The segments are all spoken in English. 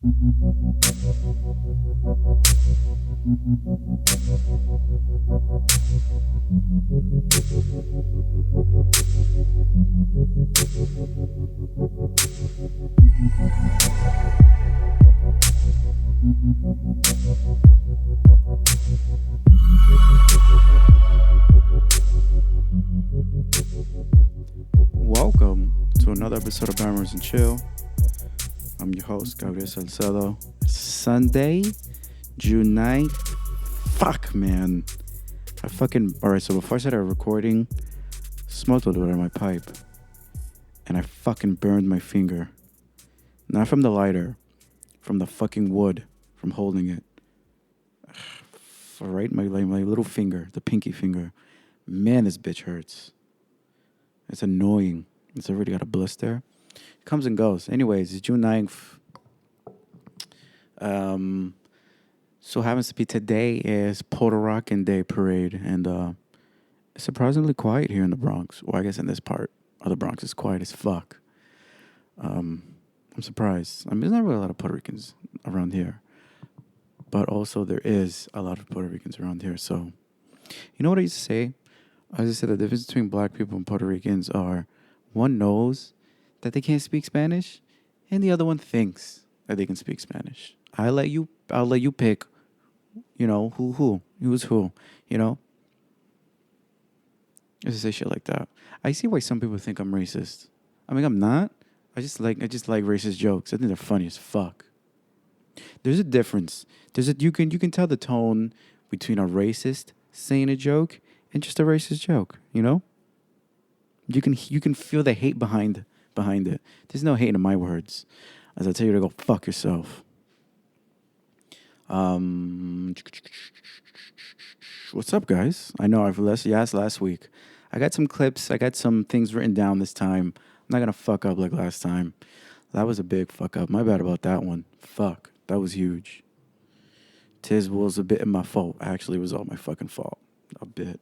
Welcome to another episode of Hammers and Chill. I'm your host, Gabriel Salcedo. Sunday, June 9th. Fuck, man. Alright, so before I started recording, smoked a little bit of my pipe. And I fucking burned my finger. Not from the lighter, from the fucking wood, from holding it. Alright, my little finger, the pinky finger. Man, this bitch hurts. It's annoying. It's already got a blister. It comes and goes. Anyways, it's June 9th. So happens to be today is Puerto Rican Day Parade. And it's surprisingly quiet here in the Bronx. Well, I guess in this part of the Bronx, it's quiet as fuck. I'm surprised. I mean, there's not really a lot of Puerto Ricans around here. But also there is a lot of Puerto Ricans around here. So, you know what I used to say? I used to say the difference between black people and Puerto Ricans are one knows that they can't speak Spanish and the other one thinks that they can speak Spanish. I'll let you pick, who's who, you know? I just say shit like that. I see why some people think I'm racist. I mean, I'm not. I just like racist jokes. I think they're funny as fuck. There's a difference. You can tell the tone between a racist saying a joke and just a racist joke, you know? You can feel the hate behind it. There's no hate in my words. As I tell you to go fuck yourself. What's up, guys? I know I've asked last week. I got some clips. I got some things written down this time. I'm not gonna fuck up like last time. That was a big fuck up. My bad about that one. Fuck. That was huge. Tiz was a bit of my fault. Actually, it was all my fucking fault. A bit.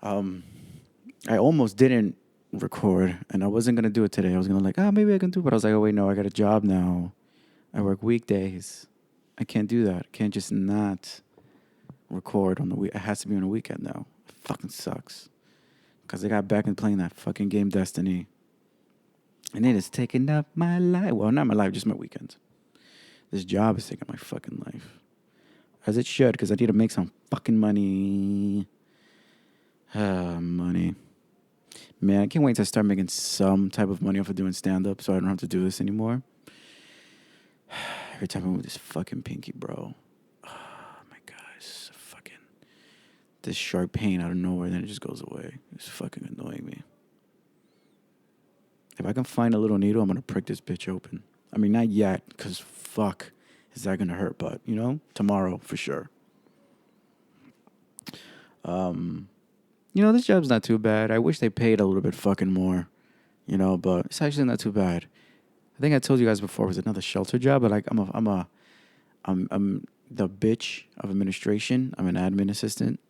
I almost didn't record, and I wasn't going to do it today. I was going to maybe I can do it, but I was like, oh, wait, no, I got a job now. I work weekdays. I can't do that. I can't just not record on the week. It has to be on a weekend now. It fucking sucks. Because I got back and playing that fucking game Destiny. And it is taking up my life. Well, not my life, just my weekends. This job is taking my fucking life. As it should, because I need to make some fucking money. Money. Man, I can't wait to start making some type of money off of doing stand-up so I don't have to do this anymore. Every time I move this fucking pinky, bro. Oh, my God. It's fucking... This sharp pain out of nowhere, then it just goes away. It's fucking annoying me. If I can find a little needle, I'm going to prick this bitch open. I mean, not yet, because fuck, is that going to hurt? But, tomorrow for sure. This job's not too bad. I wish they paid a little bit fucking more, but it's actually not too bad. I think I told you guys before it was another shelter job, but I'm the bitch of administration. I'm an admin assistant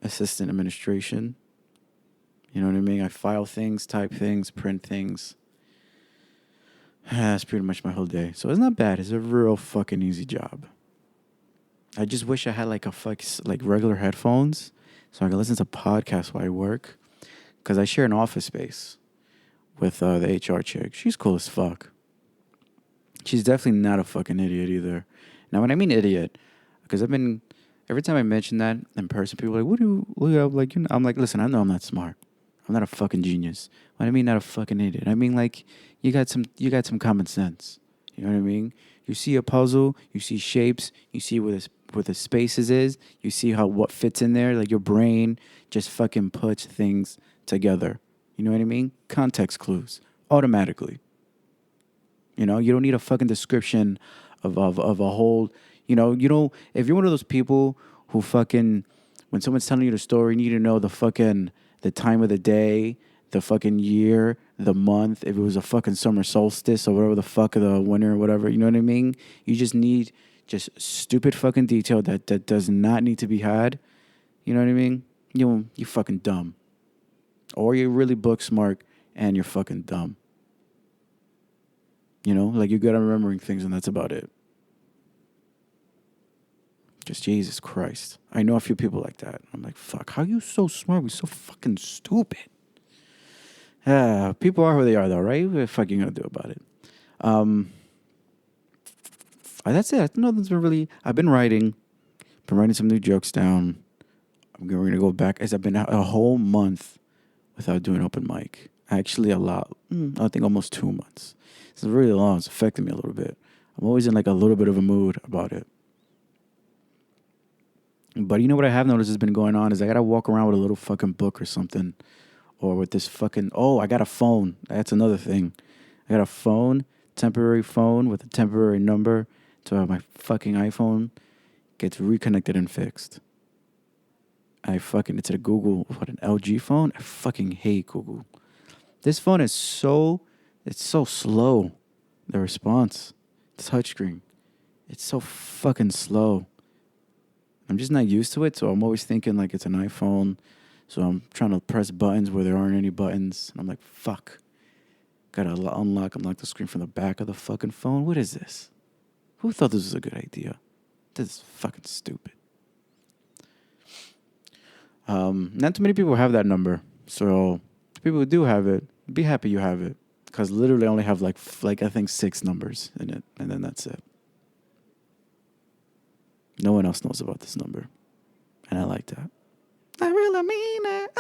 administration. You know what I mean? I file things, type things, print things. That's pretty much my whole day. So it's not bad. It's a real fucking easy job. I just wish I had regular headphones so I can listen to podcasts while I work. Because I share an office space with the HR chick. She's cool as fuck. She's definitely not a fucking idiot either. Now, when I mean idiot, because every time I mention that in person, people are like, I'm like, listen, I know I'm not smart. I'm not a fucking genius. When I mean not a fucking idiot, I mean you got some common sense. You know what I mean? You see a puzzle, you see shapes, you see where the spaces is, you see what fits in there. Like your brain just fucking puts things together. You know what I mean? Context clues automatically. You don't need a fucking description of a whole. If you're one of those people who fucking when someone's telling you the story, you need to know the time of the day, the fucking year, the month, if it was a fucking summer solstice or whatever the fuck of the winter or whatever, you know what I mean? You just need just stupid fucking detail that does not need to be had. You know what I mean? You fucking dumb. Or you're really book smart and you're fucking dumb. You know, like you're good at remembering things and that's about it. Just Jesus Christ. I know a few people like that. I'm like, fuck, how you so smart? We so fucking stupid. People are who they are though, right? What the fuck you gonna do about it? Um, that's it. Nothing's been really. I've been writing some new jokes down. We're gonna go back as I've been a whole month without doing open mic. Actually, a lot. I think almost 2 months. It's really long. It's affecting me a little bit. I'm always in like a little bit of a mood about it. But you know what I have noticed has been going on is I gotta walk around with a little fucking book or something, or with this fucking. Oh, I got a phone. That's another thing. I got a phone, temporary phone with a temporary number, so my fucking iPhone gets reconnected and fixed. It's a Google, what, an LG phone? I fucking hate Google. This phone is it's so slow. The response, touchscreen, it's so fucking slow. I'm just not used to it, so I'm always thinking like it's an iPhone. So I'm trying to press buttons where there aren't any buttons. And I'm like, fuck. Gotta unlock the screen from the back of the fucking phone. What is this? Who thought this was a good idea? This is fucking stupid. Not too many people have that number. So the people who do have it, be happy you have it. Because literally I only have like I think 6 numbers in it. And then that's it. No one else knows about this number. And I like that. I really mean it.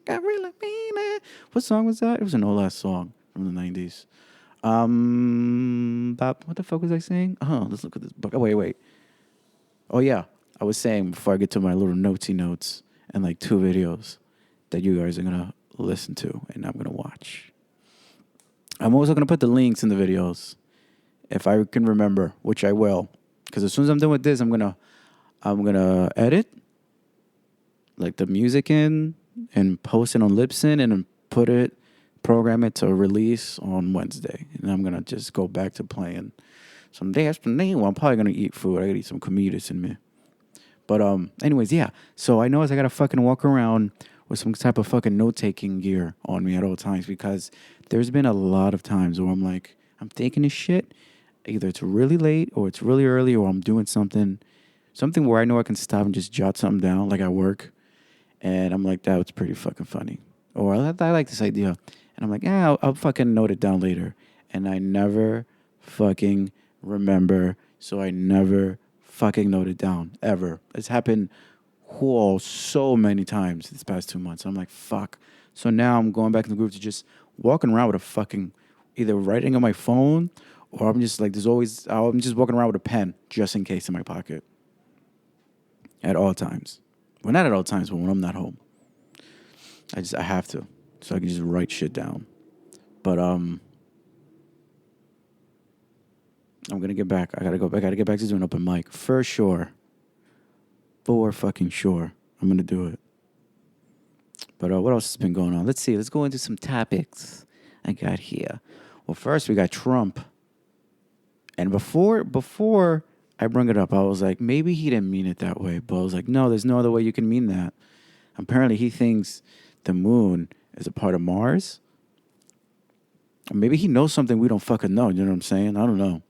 I really mean it. What song was that? It was an old ass song from the 90s. What the fuck was I saying? Oh, let's look at this book. Oh, wait. Oh, yeah. I was saying before I get to my little notesy notes and like 2 videos that you guys are going to listen to and I'm going to watch. I'm also going to put the links in the videos if I can remember, which I will. Because as soon as I'm done with this, I'm gonna edit like the music in and post it on Libsyn and then program it to release on Wednesday. And I'm gonna just go back to playing some day after day. Well, I'm probably gonna eat food. I gotta eat some comidas in me. But anyways, yeah. So I know I gotta fucking walk around with some type of fucking note-taking gear on me at all times because there's been a lot of times where I'm like, I'm thinking this shit. Either it's really late or it's really early or I'm doing something where I know I can stop and just jot something down like at work. And I'm like, that was pretty fucking funny. Or I like this idea. And I'm like, I'll fucking note it down later. And I never fucking remember. So I never fucking note it down ever. It's happened so many times this past 2 months. I'm like, fuck. So now I'm going back in the group to just walking around with a fucking either writing on my phone or I'm just like, I'm just walking around with a pen just in case in my pocket. At all times. Well, not at all times, but when I'm not home. I have to. So I can just write shit down. But, I'm going to get back. I got to get back to doing open mic. For sure. For fucking sure. I'm going to do it. But what else has been going on? Let's see. Let's go into some topics I got here. Well, first we got Trump. And before I bring it up, I was like, maybe he didn't mean it that way. But I was like, no, there's no other way you can mean that. Apparently he thinks the moon is a part of Mars. Or maybe he knows something we don't fucking know. You know what I'm saying? I don't know.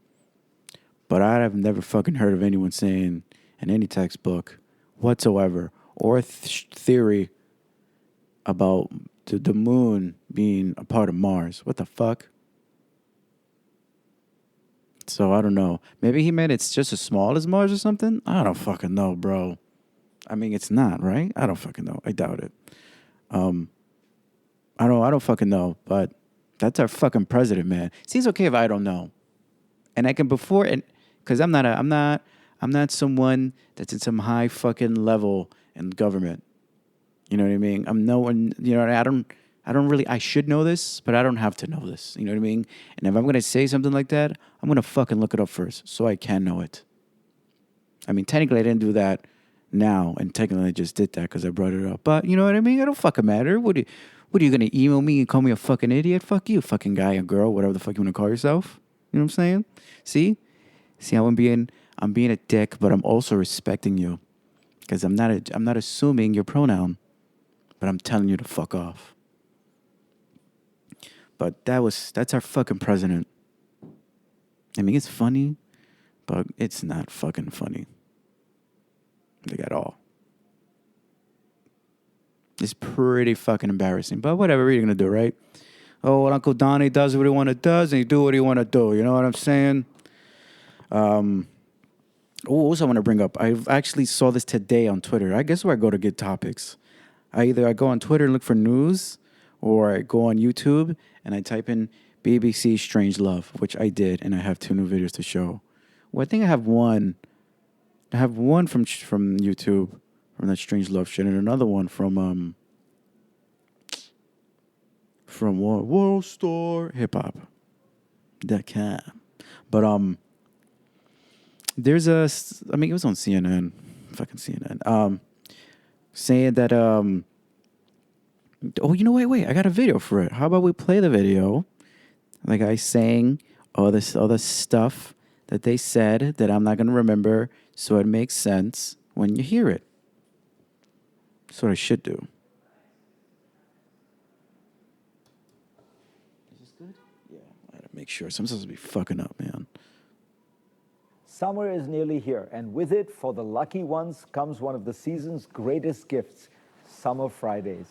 But I have never fucking heard of anyone saying in any textbook whatsoever or theory about the moon being a part of Mars. What the fuck? So I don't know. Maybe he meant it's just as small as Mars or something. I don't fucking know, bro. I mean, it's not, right? I don't fucking know. I doubt it. I don't fucking know. But that's our fucking president, man. See, it's okay if I don't know, and I can because I'm not someone that's in some high fucking level in government. You know what I mean? I'm no one. You know, I don't really, I should know this, but I don't have to know this. You know what I mean? And if I'm going to say something like that, I'm going to fucking look it up first so I can know it. I mean, technically I didn't do that now, and technically I just did that because I brought it up. But you know what I mean? It don't fucking matter. What are you going to email me and call me a fucking idiot? Fuck you, fucking guy or girl, whatever the fuck you want to call yourself. You know what I'm saying? See how I'm being a dick, but I'm also respecting you because I'm not assuming your pronoun, but I'm telling you to fuck off. But that's our fucking president. I mean, it's funny, but it's not fucking funny. Like at all. It's pretty fucking embarrassing. But whatever, what are you gonna do, right? Oh, well, Uncle Donnie does what he wanna does, and he do what he wanna do. You know what I'm saying? Also, I want to bring up. I actually saw this today on Twitter. I guess where I go to get topics. I go on Twitter and look for news, or I go on YouTube and I type in BBC Strange Love, which I did, and I have 2 new videos to show. Well, I think I have one. I have one from YouTube, from that Strange Love shit, and another one from what? World Star Hip Hop. That can. But there's I mean, it was on CNN, fucking CNN, saying that, oh, you know, wait, I got a video for it. How about we play the video? Like I saying all this other stuff that they said that I'm not going to remember, so it makes sense when you hear it. That's what I should do. Is this good? Yeah, I gotta make sure. So I'm supposed to be fucking up, man. Summer is nearly here, and with it, for the lucky ones, comes one of the season's greatest gifts, Summer Fridays.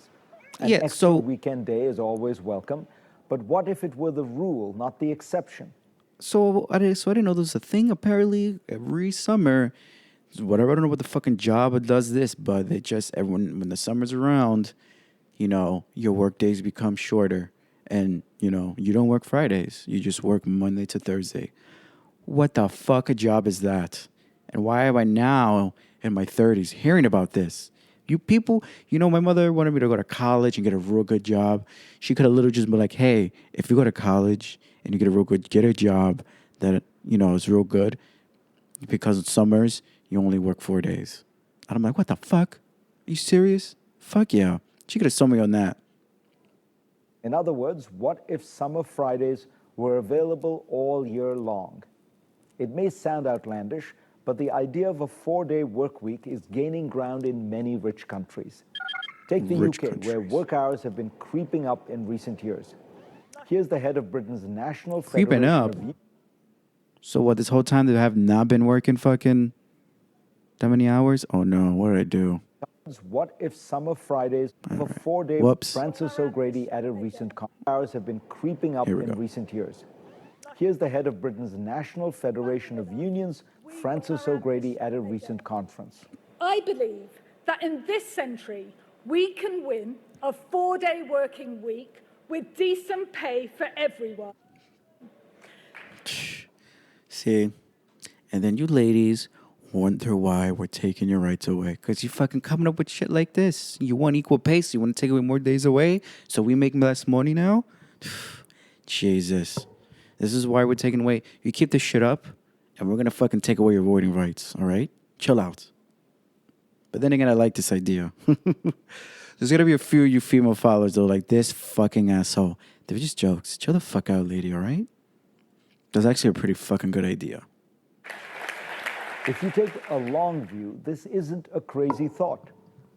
An extra weekend day is always welcome, but what if it were the rule, not the exception? So I didn't know there was a thing. Apparently, every summer, whatever, I don't know what the fucking job does this, but they just, everyone, when the summer's around, you know, your work days become shorter. And, you know, you don't work Fridays. You just work Monday to Thursday. What the fuck a job is that? And why am I now in my 30s hearing about this? You people, you know, my mother wanted me to go to college and get a real good job. She could have literally just been like, hey, if you go to college and you get a job that, you know, is real good, because in summers, you only work 4 days. And I'm like, what the fuck? Are you serious? Fuck yeah. She could have sold me on that. In other words, what if Summer Fridays were available all year long? It may sound outlandish, but the idea of a 4-day work week is gaining ground in many rich countries. Take the UK, where work hours have been creeping up in recent years. Here's the head of Britain's National Federation of Unions. So what, this whole time they have not been working fucking that many hours? Oh no, what did I do? What if Summer Fridays of a 4-day... Francis O'Grady at a recent hours have been creeping up in recent years. Here's the head of Britain's National Federation of Unions, Francis O'Grady, at a recent conference. I believe that in this century, we can win a 4-day working week with decent pay for everyone. See? And then you ladies wonder why we're taking your rights away. Because you fucking coming up with shit like this. You want equal pay, so you want to take away more days away, so we make less money now? Jesus. This is why we're taking away. You keep this shit up, and we're going to fucking take away your voting rights, all right? Chill out. But then again, I like this idea. There's going to be a few of you female followers, though, like, this fucking asshole. They're just jokes. Chill the fuck out, lady, all right? That's actually a pretty fucking good idea. If you take a long view, this isn't a crazy thought.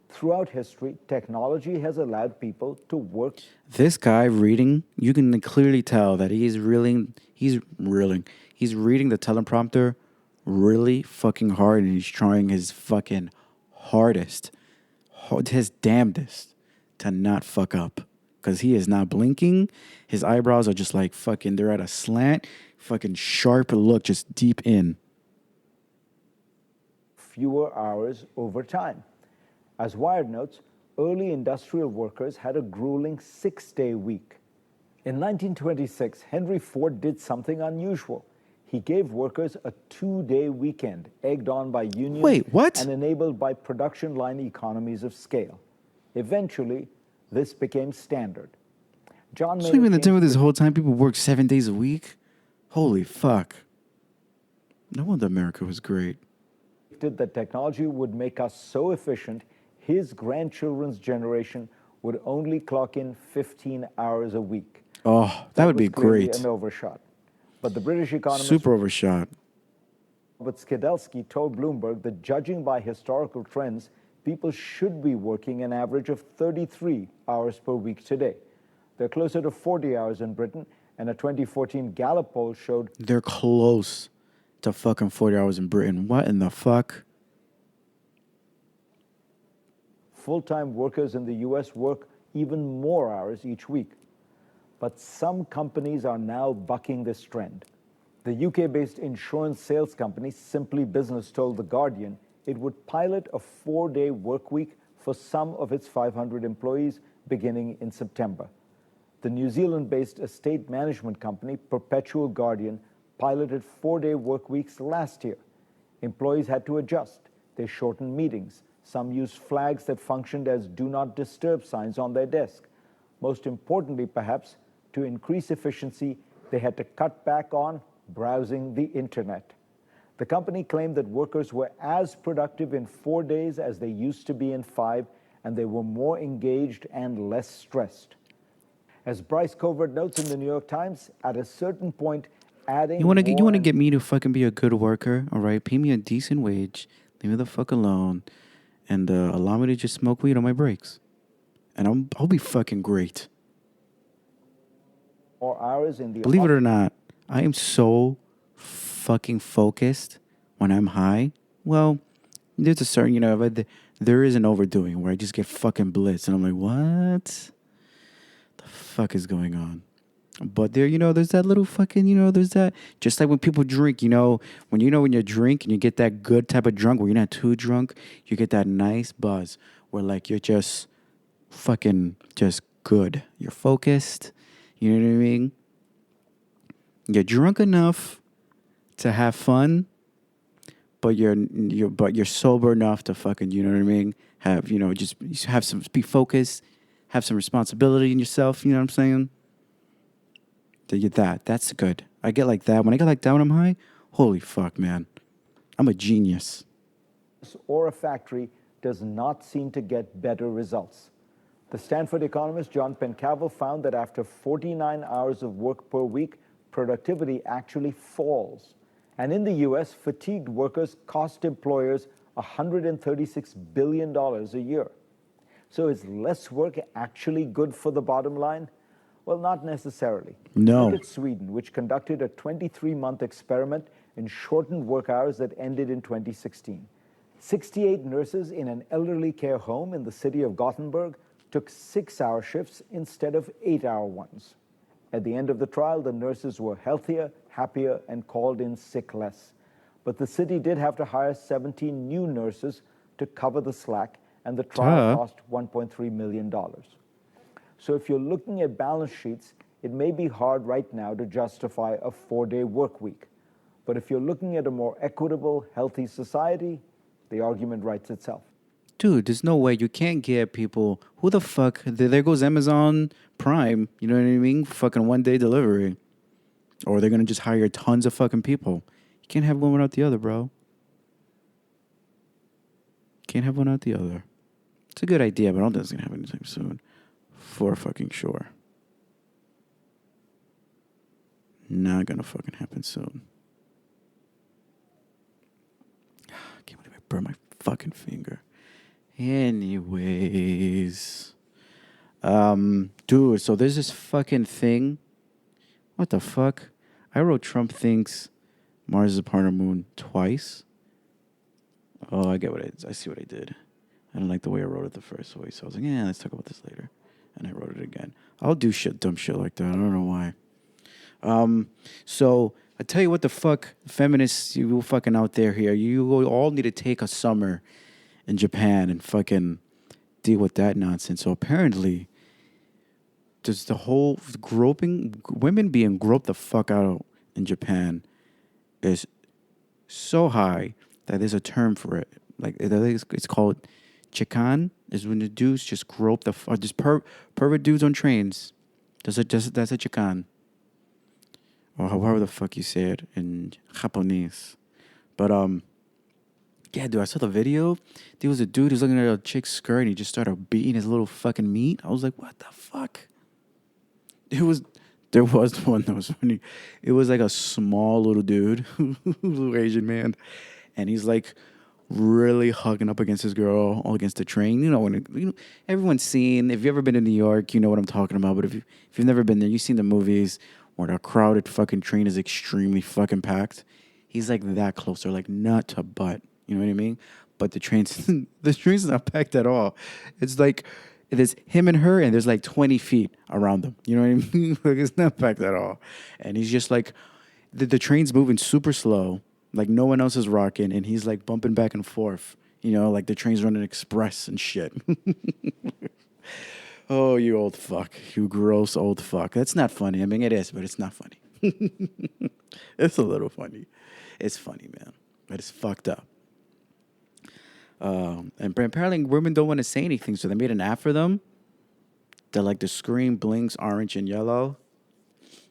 Throughout history, technology has allowed people to work. This guy reading, you can clearly tell that he's reading the teleprompter really fucking hard, and he's trying his fucking hardest, his damnedest to not fuck up. Because he is not blinking. His eyebrows are just like fucking, they're at a slant, fucking sharp look, just deep in. Fewer hours over time. As Wired notes, early industrial workers had a grueling 6-day week. In 1926, Henry Ford did something unusual. He gave workers a 2-day weekend, egged on by unions and enabled by production line economies of scale. Eventually, this became standard. John So even the time with this whole time, people work 7 days a week? Holy fuck. No wonder America was great. That technology would make us so efficient, his grandchildren's generation would only clock in 15 hours a week. Oh, that would be great. An overshot. But the British economist... Super overshot. But Skidelsky told Bloomberg that judging by historical trends, people should be working an average of 33 hours per week today. They're closer to 40 hours in Britain, and a 2014 Gallup poll showed They're close to fucking 40 hours in Britain. What in the fuck? full-time workers in the US work even more hours each week. But some companies are now bucking this trend. The UK-based insurance sales company Simply Business told The Guardian it would pilot a 4-day work week for some of its 500 employees beginning in September. The New Zealand-based estate management company Perpetual Guardian piloted 4-day work weeks last year. Employees had to adjust. They shortened meetings. Some used flags that functioned as do not disturb signs on their desk. Most importantly, perhaps, to increase efficiency, they had to cut back on browsing the internet. The company claimed that workers were as productive in 4 days as they used to be in 5, and they were more engaged and less stressed. As Bryce Covert notes in the New York Times, at a certain point, adding You want to get me to fucking be a good worker, all right? Pay me a decent wage, leave me the fuck alone, and allow me to just smoke weed on my breaks, and I'll be fucking great. more hours in the Believe it or not, I am so fucking focused when I'm high. Well, there's a certain, there is an overdoing where I just get fucking blitzed, and I'm like, what the fuck is going on? But there, there's that little fucking, there's that, just like when people drink, when you drink and you get that good type of drunk where you're not too drunk, you get that nice buzz where like you're just fucking just good. You're focused. You know what I mean? You're drunk enough to have fun, but you're sober enough to fucking, you know what I mean? Have, just have some, be focused, have some responsibility in yourself, you know what I'm saying? That's good. I get like that. When I get like that when I'm high, holy fuck, man. I'm a genius. Or a factory does not seem to get better results. The Stanford economist John Pencavel found that after 49 hours of work per week, productivity actually falls. And in the US, fatigued workers cost employers $136 billion a year. So is less work actually good for the bottom line? Well, not necessarily. No. Look at Sweden, which conducted a 23-month experiment in shortened work hours that ended in 2016. 68 nurses in an elderly care home in the city of Gothenburg took 6-hour shifts instead of 8-hour ones. At the end of the trial, the nurses were healthier, happier, and called in sick less. But the city did have to hire 17 new nurses to cover the slack, and the trial cost $1.3 million. So if you're looking at balance sheets, it may be hard right now to justify a 4-day work week. But if you're looking at a more equitable, healthy society, the argument writes itself. Dude, there's no way you can't get people. Who the fuck? There goes Amazon Prime. You know what I mean? Fucking 1-day delivery. Or they're going to just hire tons of fucking people. You can't have one without the other, bro. Can't have one without the other. It's a good idea, but I don't think it's going to happen anytime soon. For fucking sure. Not going to fucking happen soon. I can't believe I burned my fucking finger. Anyways, dude, so there's this fucking thing. What the fuck? I wrote Trump thinks Mars is a partner moon twice. Oh, I get I see what I did. I don't like the way I wrote it the first way, so I was like, yeah, let's talk about this later. And I wrote it again. I'll do dumb shit like that. I don't know why. So I tell you what the fuck, feminists, you fucking out there here, you all need to take a summer in Japan and fucking deal with that nonsense. So apparently, just the whole women being groped the fuck out in Japan is so high that there's a term for it. Like it's called chikan. Is when the dudes just grope just pervert dudes on trains. That's a chikan. Or however the fuck you say it in Japanese. But yeah, dude, I saw the video. There was a dude who's looking at a chick's skirt and he just started beating his little fucking meat. I was like, what the fuck? There was one that was funny. It was like a small little dude, little Asian man. And he's like really hugging up against his girl, all against the train. Everyone's seen. If you've ever been to New York, you know what I'm talking about. But if you've never been there, you've seen the movies where the crowded fucking train is extremely fucking packed. He's like that close. They're like nut to butt. You know what I mean? But the train's not packed at all. It's like there's him and her, and there's like 20 feet around them. You know what I mean? Like it's not packed at all. And he's just like, the train's moving super slow. Like no one else is rocking, and he's like bumping back and forth. Like the train's running express and shit. Oh, you old fuck. You gross old fuck. That's not funny. I mean, it is, but it's not funny. It's a little funny. It's funny, man. But it's fucked up. And apparently women don't want to say anything, so they made an app for them that like the screen blinks orange and yellow.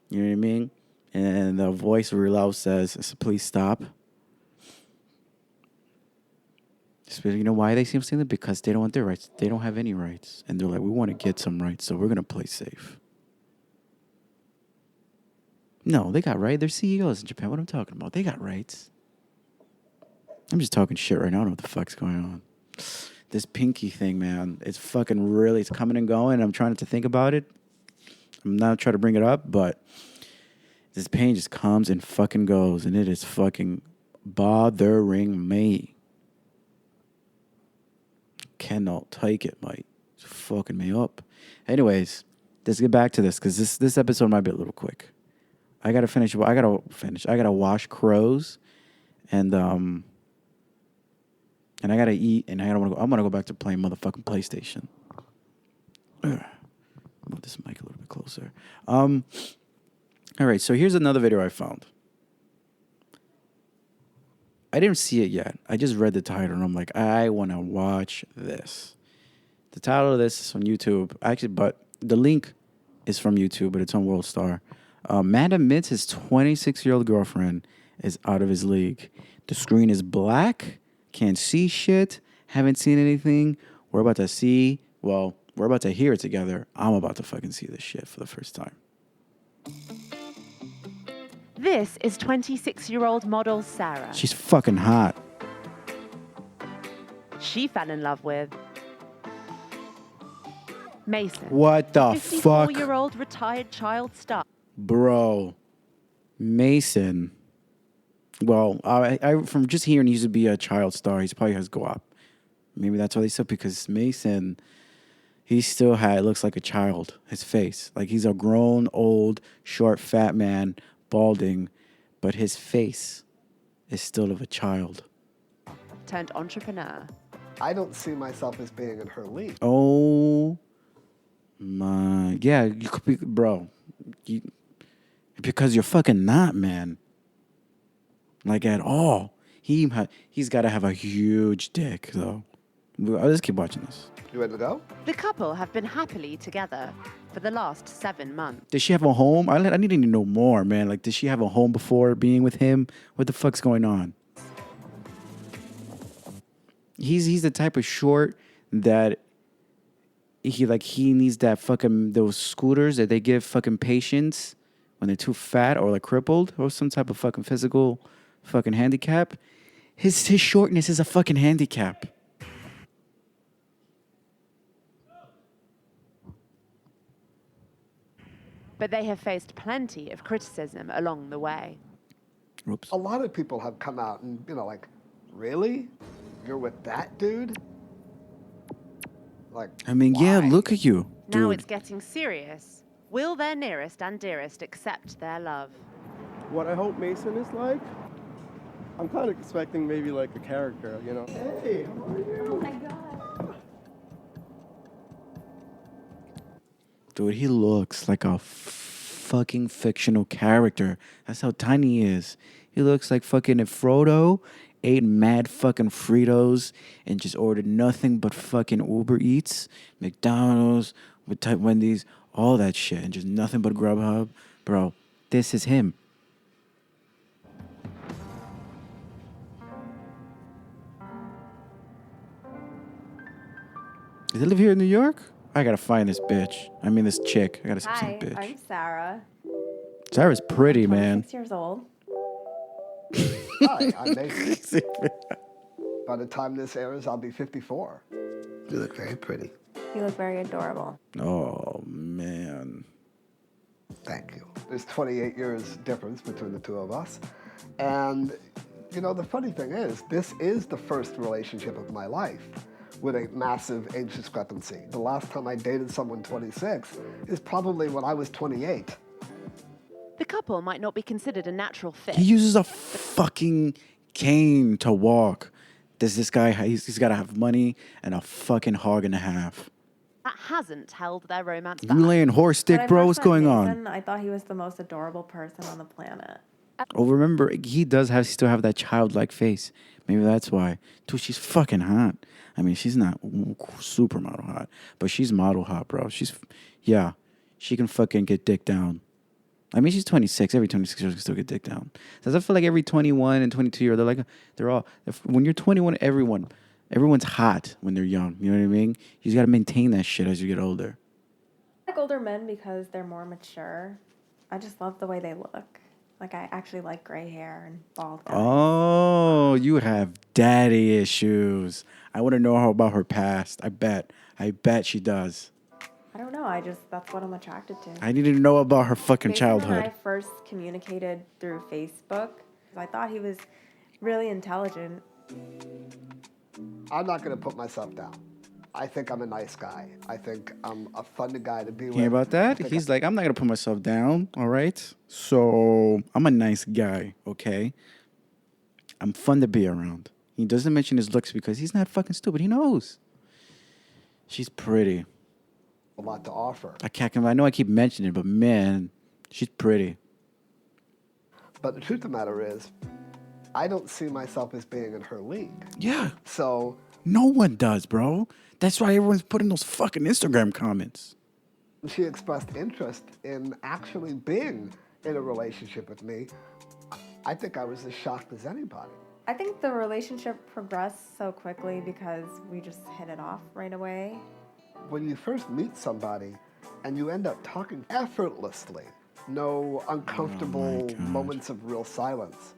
You know what I mean? And the voice real loud says, please stop. So, you know why they seem saying that? Because they don't want their rights. They don't have any rights. And they're like, we want to get some rights, so we're going to play safe. No, they got rights. They're CEOs in Japan. What I'm talking about. They got rights. I'm just talking shit right now. I don't know what the fuck's going on. This pinky thing, man. It's fucking really, it's coming and going. I'm trying not to think about it. I'm not trying to bring it up, but this pain just comes and fucking goes, and it is fucking bothering me. Cannot take it, mate. It's fucking me up. Anyways, let's get back to this, because this episode might be a little quick. I gotta finish. I gotta wash crows, and I gotta eat, and I'm gonna go back to playing motherfucking PlayStation. Move this mic a little bit closer. All right, so here's another video I found. I didn't see it yet. I just read the title, and I'm like, I want to watch this. The title of this is on YouTube. Actually, but the link is from YouTube, but it's on World Star. Man admits his 26-year-old girlfriend is out of his league. The screen is black. Can't see shit. Haven't seen anything. We're about to hear it together. I'm about to fucking see this shit for the first time. This is 26-year-old model Sarah. She's fucking hot. She fell in love with Mason. What the fuck? 54-year-old retired child star. Bro. Mason. Well, I from just hearing he used to be a child star, he probably has go up. Maybe that's why they said, because Mason, he still looks like a child. His face. Like he's a grown, old, short, fat man, balding, but his face is still of a child. Turned entrepreneur. I don't see myself as being in her league. Oh my, yeah, you could be, bro. Because you're fucking not, man. Like at all. He's got to have a huge dick, though. I'll just keep watching this. You ready to go? The couple have been happily together for the last 7 months. Did she have a home? I need to know more, man. Like, did she have a home before being with him? What the fuck's going on? He's the type of short that he needs that fucking, those scooters that they give fucking patients when they're too fat or like crippled or some type of fucking physical fucking handicap. His shortness is a fucking handicap. But they have faced plenty of criticism along the way. Oops. A lot of people have come out and, like, really? You're with that dude? Like, I mean, why? yeah, look at you, dude. Now it's getting serious. Will their nearest and dearest accept their love? What I hope Mason is like, I'm kind of expecting maybe like a character, you know? Hey, how are you? Oh my God. Dude, he looks like a fucking fictional character. That's how tiny he is. He looks like fucking if Frodo ate mad fucking Fritos and just ordered nothing but fucking Uber Eats, McDonald's, with type Wendy's, all that shit, and just nothing but Grubhub. Bro, this is him. Does he live here in New York? I gotta find this bitch. I mean, this chick. I gotta see Hi, this bitch. I'm Sarah. Sarah's pretty, man. 26 years old. Hi, I'm Mason. By the time this airs, I'll be 54. You look very pretty. You look very adorable. Oh, man. Thank you. There's 28 years difference between the two of us. And, you know, the funny thing is, this is the first relationship of my life with a massive age discrepancy. The last time I dated someone 26 is probably when I was 28. The couple might not be considered a natural fit. He uses a fucking cane to walk. Does this guy, he's got to have money and a fucking hog and a half. That hasn't held their romance You back. laying horse dick, bro? What's going on? I thought he was the most adorable person on the planet. Oh, remember, he does still have that childlike face. Maybe that's why. Dude, she's fucking hot. I mean, she's not super model hot, but she's model hot, bro. Yeah, she can fucking get dick down. I mean, she's 26. Every 26-year-old can still get dick down. So I feel like every 21 and 22-year-old, when you're 21, everyone's hot when they're young. You know what I mean? You just got to maintain that shit as you get older. I like older men because they're more mature. I just love the way they look. Like, I actually like gray hair and bald guys. Oh, you have daddy issues. I want to know about her past. I bet she does. I don't know. That's what I'm attracted to. I need to know about her fucking Mason childhood. and I first communicated through Facebook. I thought he was really intelligent. I'm not going to put myself down. I think I'm a nice guy. I think I'm a fun guy to be with. Hear about that? He's like, I'm not going to put myself down, all right? So I'm a nice guy, okay? I'm fun to be around. He doesn't mention his looks because he's not fucking stupid. He knows. She's pretty. A lot to offer. I know I keep mentioning it, but man, she's pretty. But the truth of the matter is, I don't see myself as being in her league. Yeah. So No one does, bro. That's why everyone's putting those fucking Instagram comments. she expressed interest in actually being in a relationship with me. I think I was as shocked as anybody. I think the relationship progressed so quickly because we just hit it off right away. When you first meet somebody and you end up talking effortlessly, no uncomfortable moments of real silence,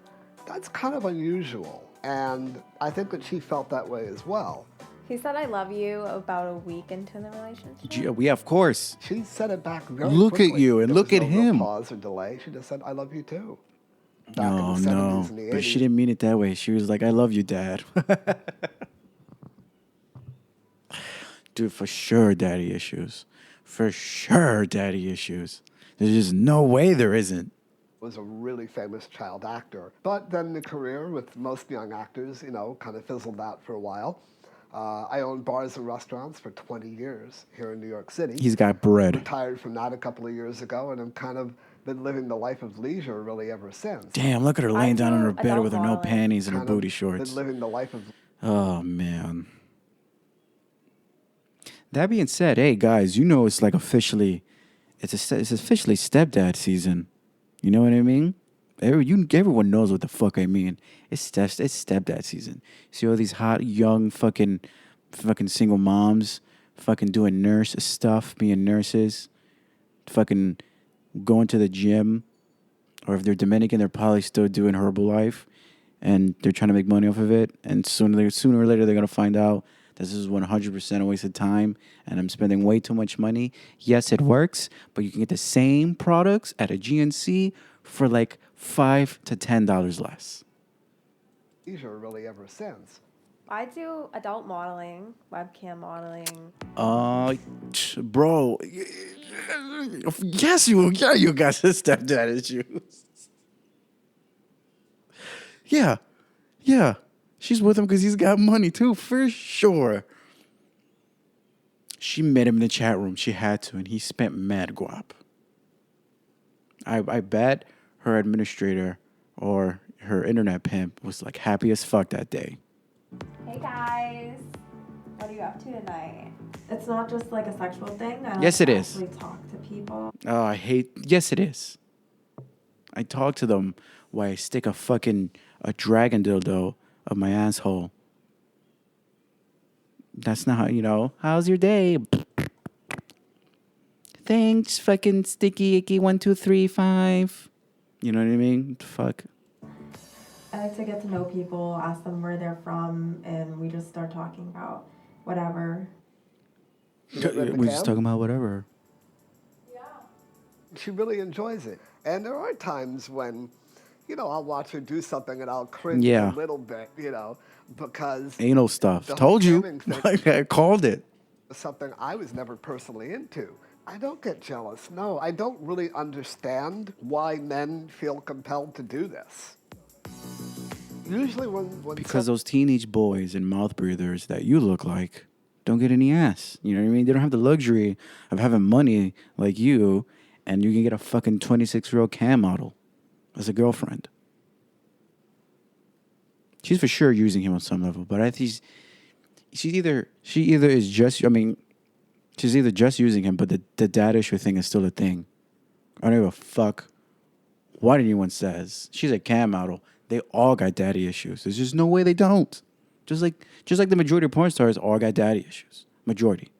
that's kind of unusual. And I think that she felt that way as well. He said, I love you about a week into the relationship. Yeah, of course. She said it back very Look quickly. at you and There look was at no real him. Pause or delay. She just said, I love you too. Back in Oh, the 70s no. and the But 80s. she didn't mean it that way. She was like, I love you, Dad. Dude, for sure, daddy issues. For sure, daddy issues. There's just no way there isn't. Was a really famous child actor. But then the career with most young actors, kind of fizzled out for a while. I owned bars and restaurants for 20 years here in New York City. He's got bread. Retired from that a couple of years ago, and I'm kind of been living the life of leisure really ever since. Damn, look at her laying down on her bed adult with her no modeling. panties and her Kind of booty shorts. Been living the life of... Oh, man. That being said, hey, guys, it's like officially, it's officially stepdad season. You know what I mean? Everyone knows what the fuck I mean. It's stepdad season. See all these hot, young, fucking single moms fucking doing nurse stuff, being nurses, fucking going to the gym, or if they're Dominican, they're probably still doing Herbalife, and they're trying to make money off of it. And sooner or later, they're going to find out this is 100% a waste of time, and I'm spending way too much money. Yes, it works, but you can get the same products at a GNC for like $5 to $10 less. leisure really ever since. I do adult modeling, webcam modeling. Bro, yes, you got his stepdad issues. Yeah. She's with him because he's got money too, for sure. She met him in the chat room. She had to, and he spent mad guap. I bet her administrator or her internet pimp was like happy as fuck that day. Hey guys, what are you up to tonight? It's not just like a sexual thing. I Yes, it is. actually talk to people. Oh, yes, it is. I talk to them while I stick a dragon dildo up my asshole. That's not how, how's your day? Thanks, fucking sticky icky 1 2 3 5. You know what I mean? Fuck. I like to get to know people, ask them where they're from, and we just start talking about whatever. We're just talking about whatever. She really enjoys it. And there are times when, I'll watch her do something and I'll cringe a little bit, because Anal stuff. the whole Told you. camming thing Like, I called it. is something I was never personally into. I don't get jealous. No, I don't really understand why men feel compelled to do this. Usually when Because those teenage boys and mouth breathers that you look like don't get any ass. You know what I mean? They don't have the luxury of having money like you, and you can get a fucking 26-year-old cam model as a girlfriend. She's for sure using him on some level, but I think she either is just, I mean, she's either just using him, but the dad issue thing is still a thing. I don't give a fuck what anyone says. She's a cam model. They all got daddy issues. There's just no way they don't. Just like the majority of porn stars all got daddy issues. Majority.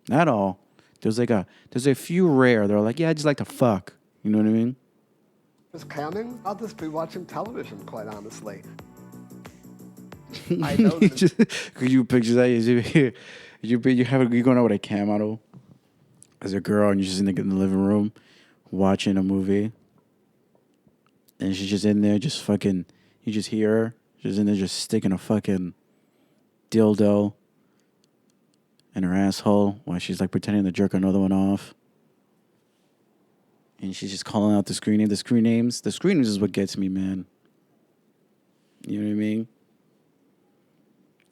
Not all. There's a few rare. They're like, yeah, I just like to fuck. You know what I mean? Is camming, I'll just be watching television, quite honestly. I know that Could you picture that? You going out with a cam model as a girl, and you're just in the living room watching a movie, and she's just in there, just fucking. You just hear her. She's in there, just sticking a fucking dildo in her asshole while she's like pretending to jerk another one off. And she's just calling out the screen name. The screen names is what gets me, man. You know what I mean?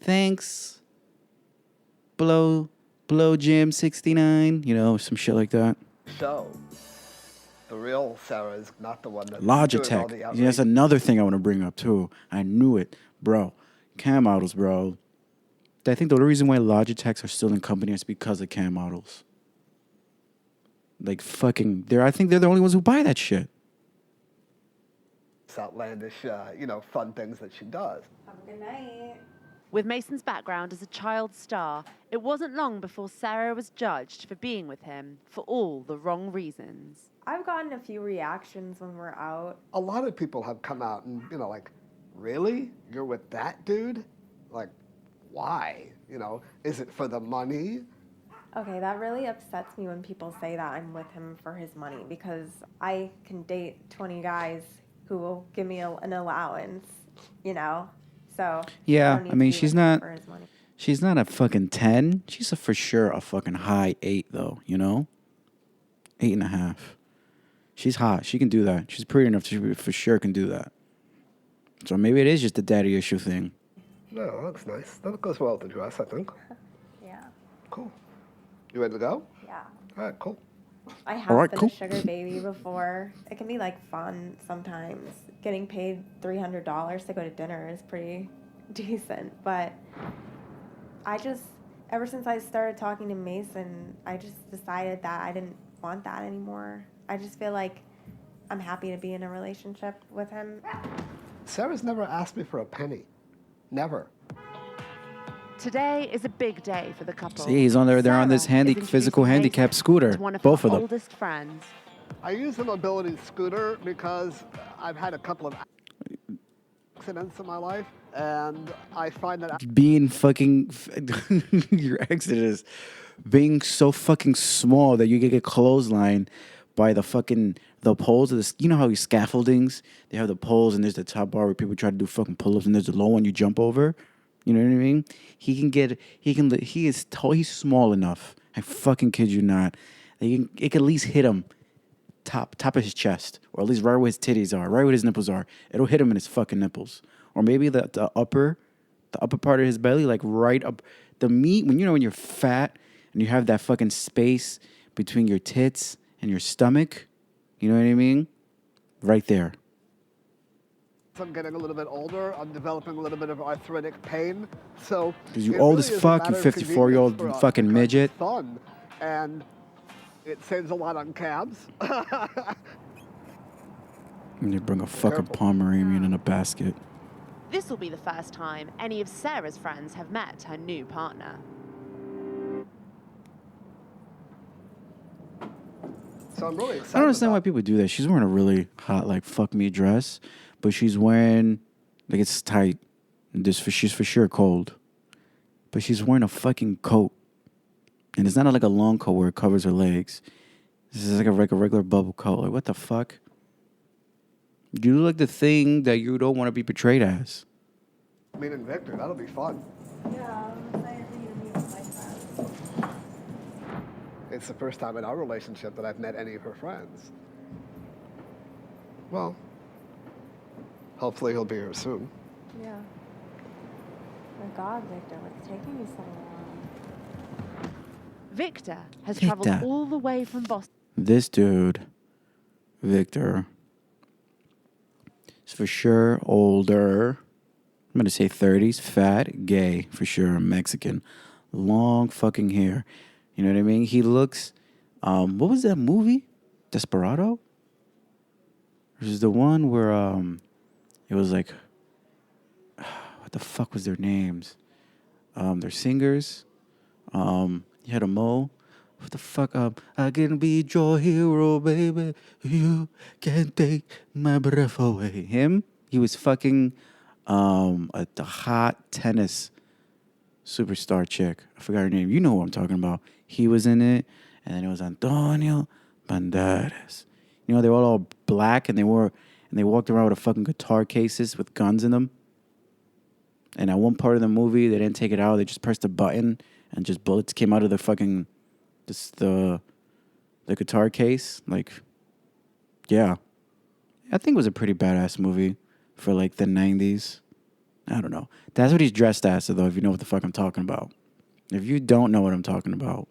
Thanks. Blow Jim 69. You know, some shit like that. So, the real Sarah is not the one that's doing all the Logitech. outrage. Yeah, that's another thing I want to bring up too. I knew it, bro. Cam models, bro. I think the only reason why Logitechs are still in company is because of cam models. Like fucking, I think they're the only ones who buy that shit. It's outlandish, fun things that she does. Have a good night. With Mason's background as a child star, it wasn't long before Sarah was judged for being with him for all the wrong reasons. I've gotten a few reactions when we're out. A lot of people have come out and, like, really? You're with that dude? Like, why? Is it for the money? Okay, that really upsets me when people say that I'm with him for his money, because I can date 20 guys who will give me an allowance, So Yeah, don't need I mean, to be she's with him not. for his money. She's not a fucking 10. She's for sure a fucking high 8 though. 8.5. She's hot. She can do that. She's pretty enough. She for sure can do that. So maybe it is just a daddy issue thing. No, that looks nice. That goes well with the dress, I think. Yeah. Cool. You ready to go? Yeah. All right, cool. I have All right, been cool. a sugar baby before. It can be fun sometimes. Getting paid $300 to go to dinner is pretty decent, but ever since I started talking to Mason, I just decided that I didn't want that anymore. I just feel like I'm happy to be in a relationship with him. Sarah's never asked me for a penny. Never. Today is a big day for the couple. See, he's on there. They're on this Sarah is physical introducing handicap Mason scooter. to one of Both her of them. oldest friends. I use the mobility scooter because I've had a couple of accidents in my life, and I find that Being fucking your exodus, being so fucking small that you can get clotheslined by the poles of the. You know how these scaffoldings, they have the poles and there's the top bar where people try to do fucking pull-ups, and there's the low one you jump over. You know what I mean? He's small enough. I fucking kid you not. It can at least hit him top of his chest, or at least right where his titties are, right where his nipples are. It'll hit him in his fucking nipples, or maybe the upper part of his belly, like right up the meat. When you're fat and you have that fucking space between your tits and your stomach, you know what I mean? Right there. I'm getting a little bit older. I'm developing a little bit of arthritic pain. So Because you it old really as is a fuck, you matter of 54-year-old convenience for us fucking because midget. It's fun, and it saves a lot on cabs. And you bring a fucking Careful. Pomeranian in a basket. This will be the first time any of Sarah's friends have met her new partner. So I'm really excited. I don't understand why about people do that. She's wearing a really hot, fuck me dress, but she's wearing Like it's tight. She's for sure cold. But she's wearing a fucking coat. And it's not like a long coat where it covers her legs. This is like a regular bubble coat. Like, what the fuck? You look like the thing that you don't want to be portrayed as. Meeting Victor, that'll be fun. Yeah, I'm excited for you to meet my friends. It's the first time in our relationship that I've met any of her friends. Well, hopefully he'll be here soon. Yeah. My God, Victor, what's taking you so long? Victor has Victor. travelled all the way from Boston. This dude, Victor, is for sure older. I'm going to say 30s, fat, gay, for sure, Mexican. Long fucking hair. You know what I mean? He looks, what was that movie? Desperado? This is the one where it was like, what the fuck was their names? They're singers. You had a mole. What the fuck? I can be your hero, baby. You can take my breath away. Him? He was fucking the hot tennis superstar chick. I forgot her name. You know who I'm talking about. He was in it. And then it was Antonio Banderas. You know, they were all black and they walked around with a fucking guitar cases with guns in them. And at one part of the movie, they didn't take it out. They just pressed a button and just bullets came out of the fucking the guitar case. Like, yeah. I think it was a pretty badass movie for like the 90s. I don't know. That's what he's dressed as, though, if you know what the fuck I'm talking about. If you don't know what I'm talking about,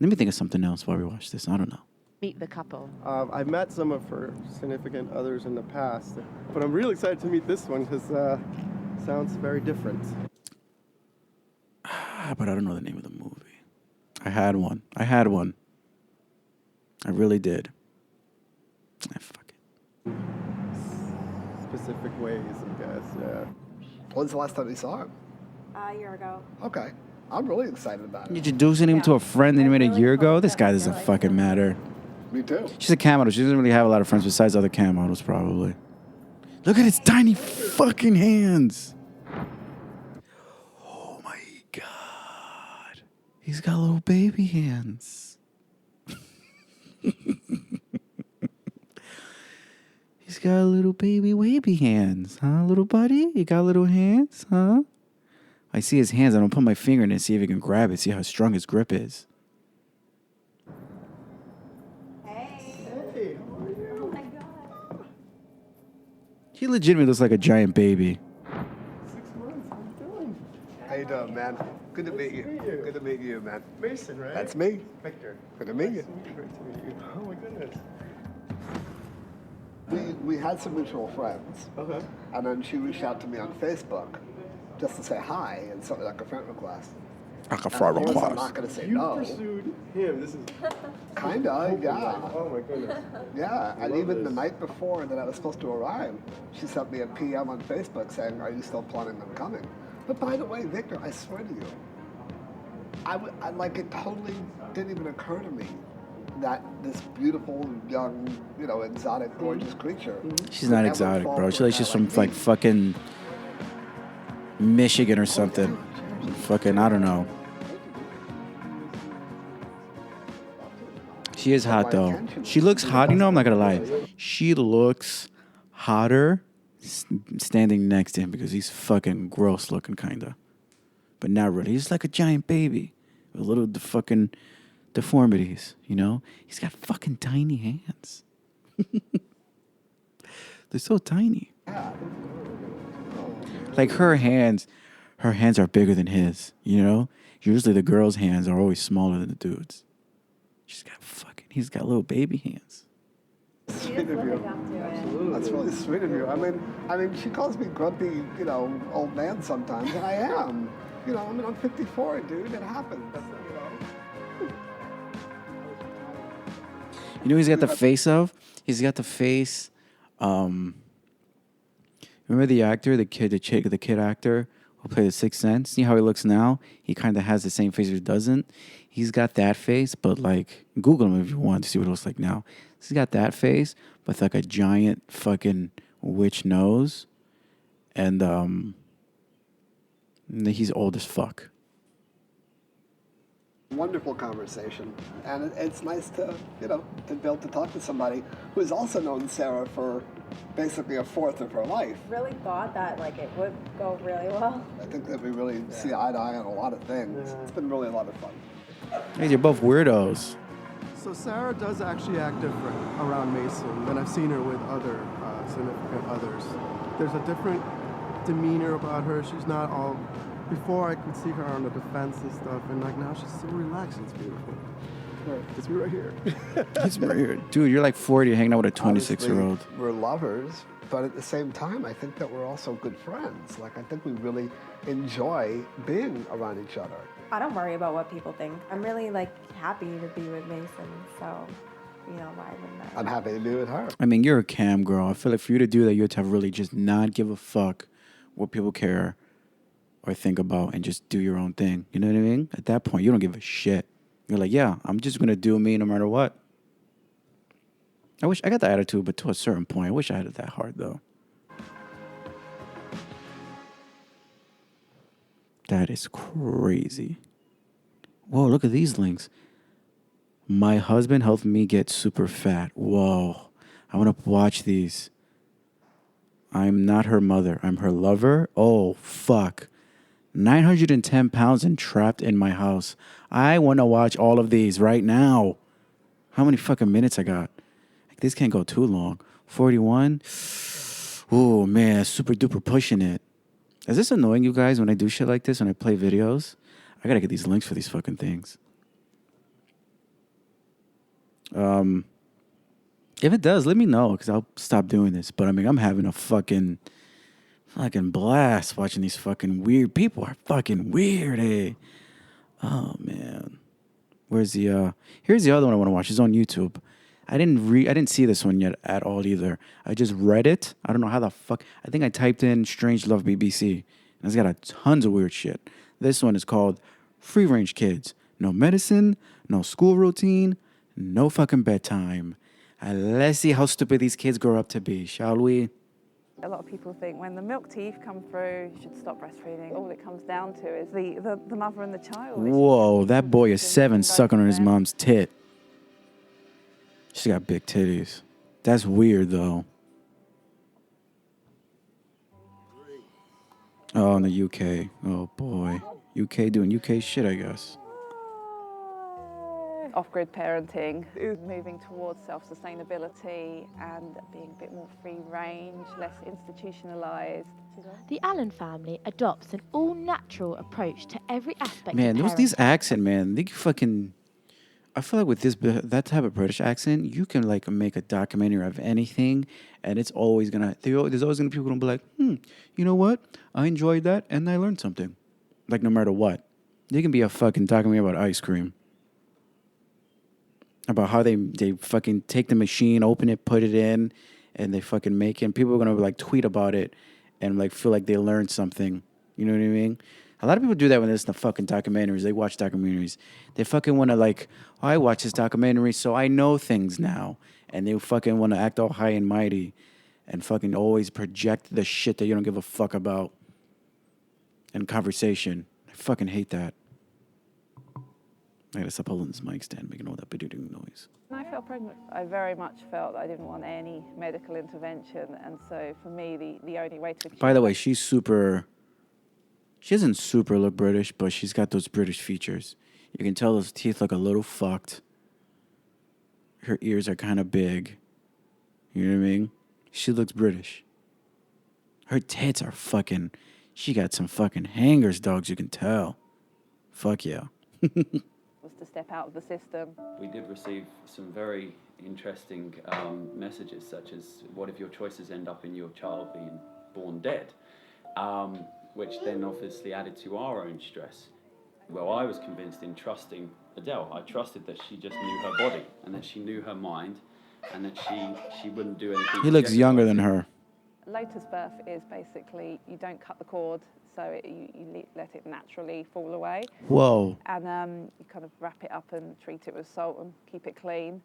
let me think of something else while we watch this. I don't know. Meet the couple. I've met some of her significant others in the past, but I'm really excited to meet this one because sounds very different. But I don't know the name of the movie. I had one. I really did. Fuck it. Specific ways, I guess, yeah. When's the last time you saw him? A year ago. Okay. I'm really excited about it. You introducing him to a friend that you met a year ago? This guy doesn't fucking matter. Me too. She's a cam model. She doesn't really have a lot of friends besides other cam models, probably. Look at his tiny fucking hands. Oh my God. He's got little baby hands. He's got little baby hands, huh, little buddy? You got little hands, huh? I see his hands. I don't put my finger in it and see if he can grab it, see how strong his grip is. Hey, how are you? Oh my God. He legitimately looks like a giant baby. 6 months, how you doing? How you doing, man? Good to meet you. Nice to meet you. Good to meet you, man. Mason, right? That's me. Victor. Good to meet Nice you. to meet you. Great to meet you. Oh my goodness. We had some mutual friends, Okay. and then she reached out to me on Facebook just to say hi and something like a friend request. Like a And of course, I'm not going to say You no. pursued him. This is Kinda, yeah. Oh my goodness. Yeah, and Love even the this. night before that I was supposed to arrive, she sent me a PM on Facebook saying, "Are you still planning on coming?" But by the way, Victor, I swear to you, I like it totally didn't even occur to me that this beautiful, young, exotic, gorgeous creature. She's not would ever exotic, fall bro. for She's a like guy she's from me. like fucking Michigan or something. Fucking, I don't know. She is hot though. She looks hot. You know, I'm not gonna lie. She looks hotter standing next to him because he's fucking gross looking, kinda. But not really. He's like a giant baby with little fucking deformities. You know, he's got fucking tiny hands. They're so tiny. Like her hands are bigger than his, you know? Usually the girls' hands are always smaller than the dudes. He's got little baby hands. She is living up to it. That's really sweet of you. I mean, she calls me grumpy, old man sometimes, and I am. I'm 54, dude. It happens. You know who he's got the face of? He's got the face, remember the actor, the kid actor who played The Sixth Sense? See how he looks now? He kind of has the same face, but he doesn't. He's got that face, but like, Google him if you want to see what he looks like now. He's got that face, but like a giant fucking witch nose and he's old as fuck. Wonderful conversation, and it's nice to to be able to talk to somebody who's also known Sarah for basically a fourth of her life. Really thought that like it would go really well. I think that we really see eye to eye on a lot of things. It's been really a lot of fun. Hey, you're both weirdos. So Sarah does actually act different around Mason than I've seen her with other significant others. There's a different demeanor about her. She's not all... Before I could see her on the defense and stuff, and like now she's so relaxed. It's beautiful. It's me right here. It's weird. Dude, you're like 40 hanging out with a 26-year-old. We're lovers, but at the same time, I think that we're also good friends. Like, I think we really enjoy being around each other. I don't worry about what people think. I'm really like happy to be with Mason, so why wouldn't I? I'm happy to be with her. I mean, you're a cam girl. I feel like for you to do that, you have to really just not give a fuck what people care or think about and just do your own thing. You know what I mean? At that point, you don't give a shit. You're like, yeah, I'm just going to do me no matter what. I wish I got that attitude, but to a certain point, I wish I had it that hard, though. That is crazy. Whoa, look at these links. My husband helped me get super fat. Whoa. I want to watch these. I'm not her mother. I'm her lover. Oh, fuck. 910 pounds and trapped in my house. I want to watch all of these right now. How many fucking minutes I got? Like, this can't go too long. 41. Oh, man. Super duper pushing it. Is this annoying you guys when I do shit like this, when I play videos? I gotta get these links for these fucking things. If it does, let me know, because I'll stop doing this. But I mean, I'm having a fucking blast watching these fucking weird people. Are fucking weird, eh? Oh man, where's the? Here's the other one I want to watch. It's on YouTube. I didn't see this one yet at all either. I just read it. I don't know how the fuck. I think I typed in "Strange Love BBC," and it's got tons of weird shit. This one is called "Free Range Kids." No medicine, no school routine, no fucking bedtime. Let's see how stupid these kids grow up to be, shall we? A lot of people think when the milk teeth come through, you should stop breastfeeding. All it comes down to is the mother and the child. Whoa, that boy is 7 sucking on his mom's tit. She's got big titties. That's weird, though. Oh, in the UK. Oh, boy. UK doing UK shit, I guess. Off-grid parenting is moving towards self-sustainability and being a bit more free-range, less institutionalised. The Allen family adopts an all-natural approach to every aspect man, of parenting. these accent, man, they fucking... I feel like with that type of British accent, you can like make a documentary of anything, and it's always gonna... There's always gonna be people gonna be like, you know what? I enjoyed that, and I learned something. Like, no matter what. There can be a fucking documentary about ice cream. About how they fucking take the machine, open it, put it in, and they fucking make it. And people are going to like tweet about it and like feel like they learned something. You know what I mean? A lot of people do that when there's the fucking documentaries. They watch documentaries. They fucking want to like, oh, I watch this documentary, so I know things now. And they fucking want to act all high and mighty and fucking always project the shit that you don't give a fuck about in conversation. I fucking hate that. I gotta stop holding this mic stand, making all that bidding noise. When I felt pregnant, I very much felt that I didn't want any medical intervention, and so for me, the only way to... By the way, she doesn't super look British, but she's got those British features. You can tell those teeth look a little fucked. Her ears are kind of big. You know what I mean? She looks British. Her tits are fucking... She got some fucking hangers, dogs, you can tell. Fuck yeah. was to step out of the system. We did receive some very interesting messages, such as, what if your choices end up in your child being born dead? Which then obviously added to our own stress. Well, I was convinced in trusting Adele. I trusted that she just knew her body and that she knew her mind and that she wouldn't do anything. He looks younger than her. Lotus birth is basically you don't cut the cord, so you let it naturally fall away. Whoa. And you kind of wrap it up and treat it with salt and keep it clean.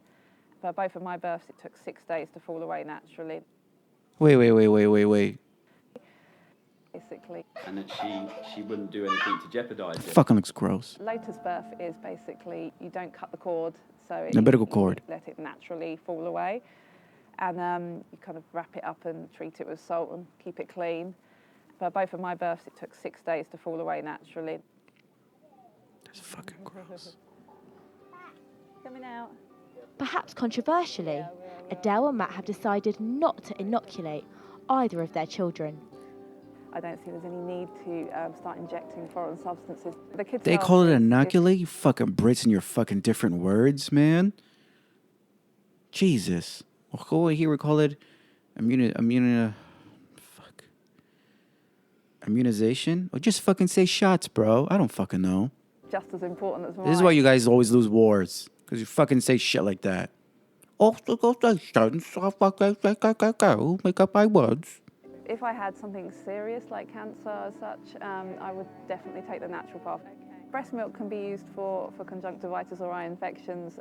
For both of my births, it took 6 days to fall away naturally. Wait. basically. and that she wouldn't do anything to jeopardize it. Fucking looks gross. Lotus birth is basically you don't cut the cord, so The umbilical you cord. let it naturally fall away, and you kind of wrap it up and treat it with salt and keep it clean. For both of my births, it took 6 days to fall away naturally. That's fucking gross. Coming out. Perhaps controversially, Adele and Matt have decided not to inoculate either of their children. I don't see there's any need to start injecting foreign substances. The kids They are- call it inoculate? You fucking Brits and your fucking different words, man. Jesus. Well, here we call it immunization? Or just fucking say shots, bro. I don't fucking know. just as important as mine. This is why you guys always lose wars. Because you fucking say shit like that. Make up my words. If I had something serious like cancer as such, I would definitely take the natural path. Breast milk can be used for conjunctivitis or eye infections.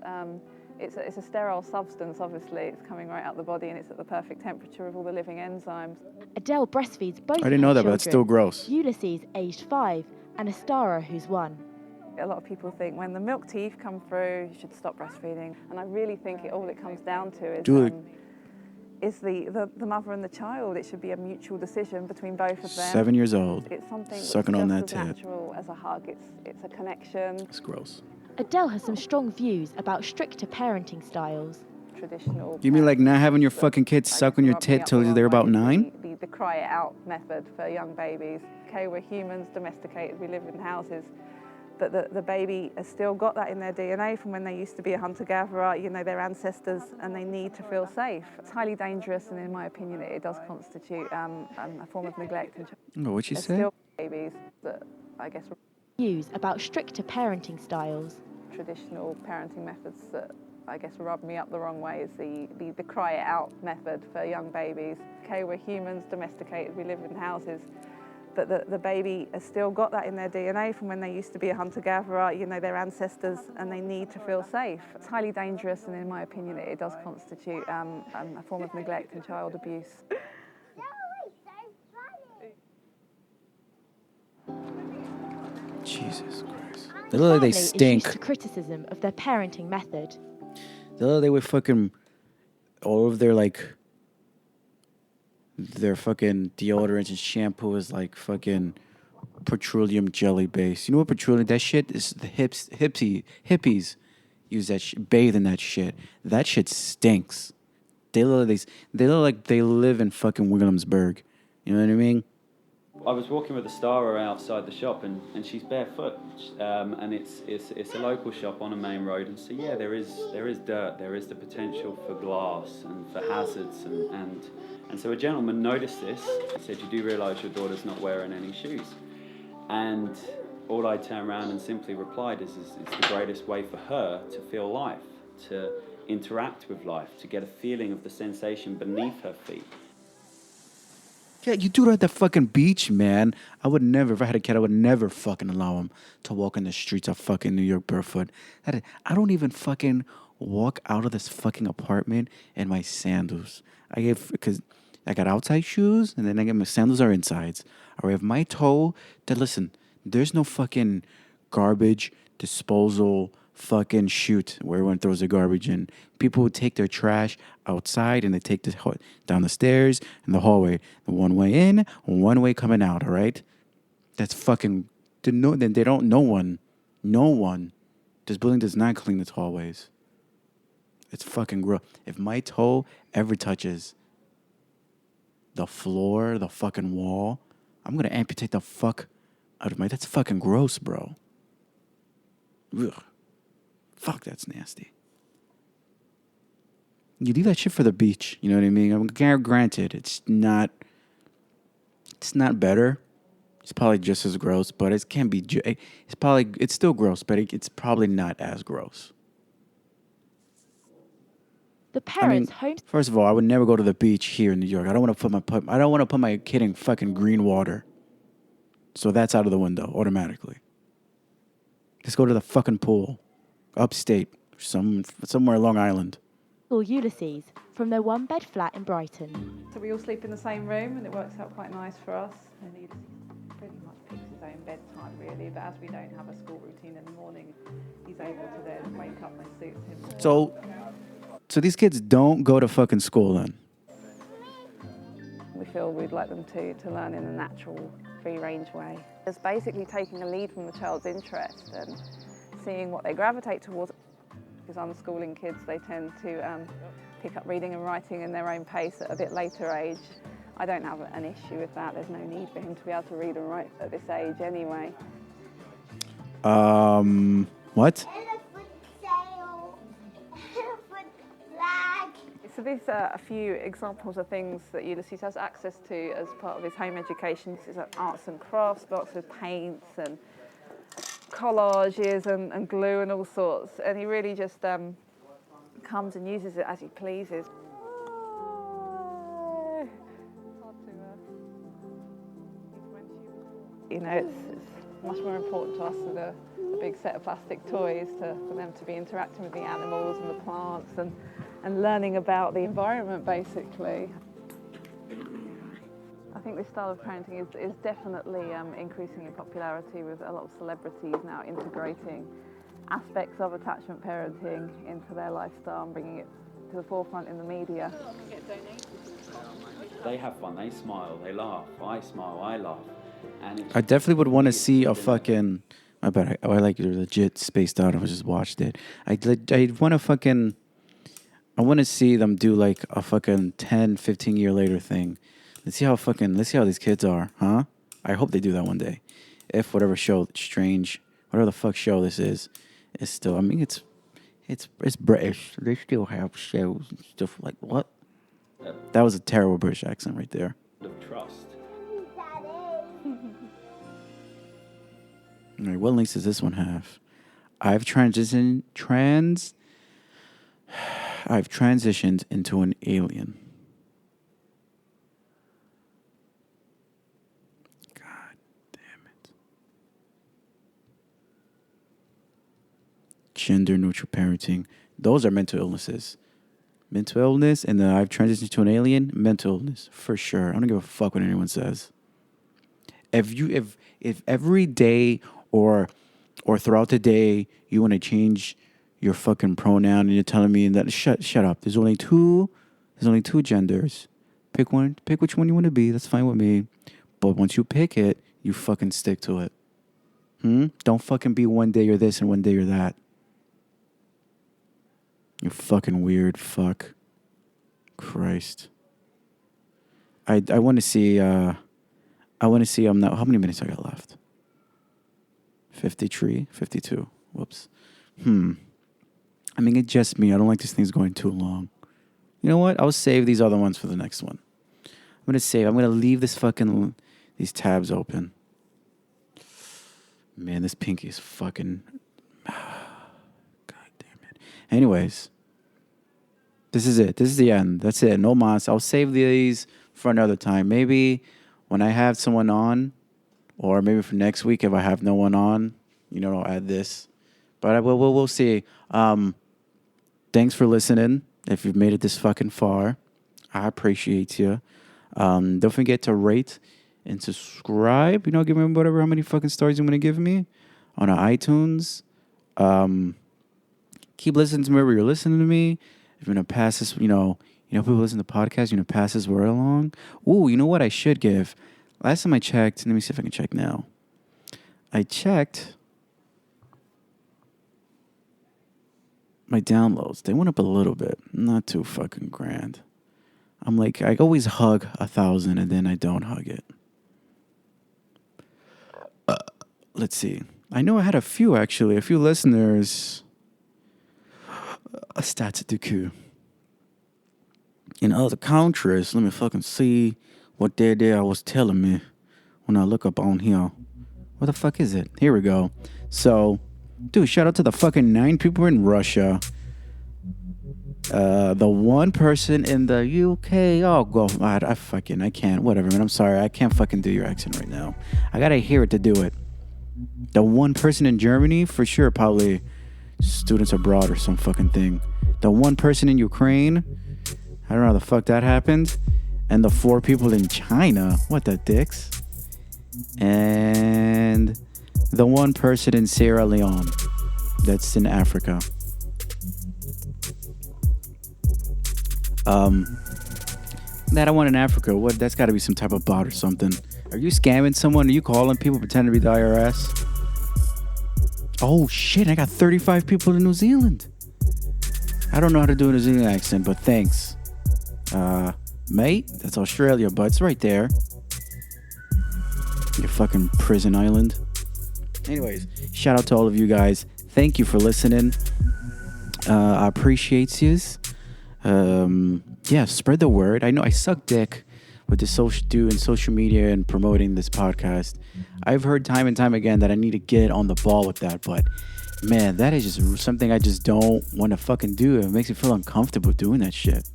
It's a sterile substance, obviously. It's coming right out the body and it's at the perfect temperature of all the living enzymes. Adele breastfeeds both I didn't know her that, but that's children. still gross. Ulysses, aged 5, and Astara, who's 1. A lot of people think when the milk teeth come through, you should stop breastfeeding. And I really think all it comes down to is the mother and the child. It should be a mutual decision between both of them. 7 years old. It's something sucking that's on just that as tit. natural as a hug. It's a connection. It's gross. Adele has some strong views about stricter parenting styles. Traditional. You mean like not having your fucking kids suck on your tit till they're about 9? The cry it out method for young babies. Okay, we're humans, domesticated, we live in houses. But the baby has still got that in their DNA from when they used to be a hunter-gatherer, you know, their ancestors, and they need to feel safe. It's highly dangerous, and in my opinion, it does constitute a form of neglect. Oh, what'd she There's say? still babies that, I guess, Views about stricter parenting styles. traditional parenting methods that, I guess, rub me up the wrong way is the cry it out method for young babies. Okay, we're humans, domesticated, we live in houses. But the baby has still got that in their DNA from when they used to be a hunter-gatherer, you know, their ancestors, and they need to feel safe. It's highly dangerous, and in my opinion, it does constitute a form of neglect and child abuse. Jesus Christ. The They look like they family is stink. used to criticism of their parenting method. They look like they would fucking all of their like their fucking deodorant and shampoo is like fucking petroleum jelly base. You know what petroleum? That shit is the hippies use that bathe in that shit. That shit stinks. They look like they live in fucking Williamsburg. You know what I mean? I was walking with a star outside the shop, and she's barefoot, and it's a local shop on a main road, and so yeah, there is dirt, there is the potential for glass and for hazards, and so a gentleman noticed this. He said, "You do realise your daughter's not wearing any shoes?" And all I turned around and simply replied is it's the greatest way for her to feel life, to interact with life, to get a feeling of the sensation beneath her feet. Yeah, you do that at the fucking beach, man. I would never, if I had a kid, I would never fucking allow him to walk in the streets of fucking New York barefoot. I don't even fucking walk out of this fucking apartment in my sandals. Because I got outside shoes, and then I get my sandals are insides. Or if my toe, then listen, there's no fucking garbage disposal fucking chute where everyone throws their garbage in. People would take their trash outside and they take this down the stairs and the hallway. The one way in, one way coming out, all right? That's fucking, no one. This building does not clean its hallways. It's fucking gross. If my toe ever touches the floor, the fucking wall, I'm gonna amputate the fuck out of that's fucking gross, bro. Ugh. Fuck, that's nasty. You leave that shit for the beach. You know what I mean? Granted, it's not better. It's probably just as gross, but it can be. It's still gross, but it's probably not as gross. The parents' First of all, I would never go to the beach here in New York. I don't want to put my kid in fucking green water. So that's out of the window automatically. Just go to the fucking pool, upstate, somewhere Long Island. Ulysses, from their one-bed flat in Brighton. So we all sleep in the same room, and it works out quite nice for us. And he pretty much picks his own bedtime, really. But as we don't have a school routine in the morning, he's able to then wake up when suits him. So these kids don't go to fucking school then? We feel we'd like them to learn in a natural, free-range way. It's basically taking a lead from the child's interest and seeing what they gravitate towards. Because unschooling kids, they tend to pick up reading and writing in their own pace at a bit later age. I don't have an issue with that. There's no need for him to be able to read and write at this age anyway. What? So these are a few examples of things that Ulysses has access to as part of his home education. This is an arts and crafts box with paints and collages and glue and all sorts. And he really just comes and uses it as he pleases. You know, it's much more important to us than a big set of plastic toys for them to be interacting with the animals and the plants and learning about the environment, basically. I think this style of parenting is definitely increasing in popularity, with a lot of celebrities now integrating aspects of attachment parenting into their lifestyle and bringing it to the forefront in the media. They have fun, they smile, they laugh, I smile, I laugh. And I definitely would want to see a fucking... I bet I like you're legit spaced out. I just watched it. I want to fucking... I want to see them do like a fucking 10, 15 year later thing. Let's see how these kids are, huh? I hope they do that one day. If whatever show, whatever the fuck show this is still, I mean, it's British. They still have shows and stuff like, what? That was a terrible British accent right there. Of trust. All right, what links does this one have? I've transitioned into an alien. God damn it. Gender neutral parenting. Those are mental illnesses. Mental illness, and then I've transitioned to an alien. Mental illness, for sure. I don't give a fuck what anyone says. If every day or throughout the day you want to change your fucking pronoun and you're telling me that shut up. There's only two genders. Pick which one you want to be. That's fine with me. But once you pick it, you fucking stick to it. Don't fucking be one day you're this and one day you're that. You fucking weird fuck. Christ. I want to see how many minutes I got left? 53, 52. Whoops. I mean, it's just me. I don't like these things going too long. You know what? I'll save these other ones for the next one. I'm going to leave these tabs open. Man, this pinky is fucking... God damn it. Anyways. This is it. This is the end. That's it. No mas. I'll save these for another time. Maybe when I have someone on, or maybe for next week if I have no one on, I'll add this. But we'll see. Thanks for listening. If you've made it this fucking far, I appreciate you. Don't forget to rate and subscribe. Give me how many fucking stars you want to give me on iTunes. Keep listening to me wherever you're listening to me. If you're going to pass this, people listen to podcasts, pass this word along. Ooh, you know what I should give? Last time I checked, let me see if I can check now. I checked my downloads. They went up a little bit. Not too fucking grand. I'm like, I always hug 1,000 and then I don't hug it. Let's see. I know I had a few listeners. Stats du coup. In other countries, let me fucking see what they was telling me when I look up on here. What the fuck is it? Here we go. So, dude, shout out to the fucking 9 people in Russia. The 1 person in the UK. Oh, God, I can't. Whatever, man. I'm sorry. I can't fucking do your accent right now. I gotta hear it to do it. The 1 person in Germany, for sure, probably students abroad or some fucking thing. The 1 person in Ukraine, I don't know how the fuck that happened. And the 4 people in China. What the dicks? And the 1 person in Sierra Leone. That's in Africa. That I want in Africa. What? That's got to be some type of bot or something. Are you scamming someone? Are you calling people pretending to be the IRS? Oh shit! I got 35 people in New Zealand. I don't know how to do a New Zealand accent, but thanks. Mate, that's Australia, but it's right there. Your fucking prison island. Anyways, shout out to all of you guys. Thank you for listening. I appreciate yous. Yeah, spread the word. I know I suck dick with the social media and promoting this podcast. I've heard time and time again that I need to get on the ball with that, but man, that is just something I just don't want to fucking do. It makes me feel uncomfortable doing that shit.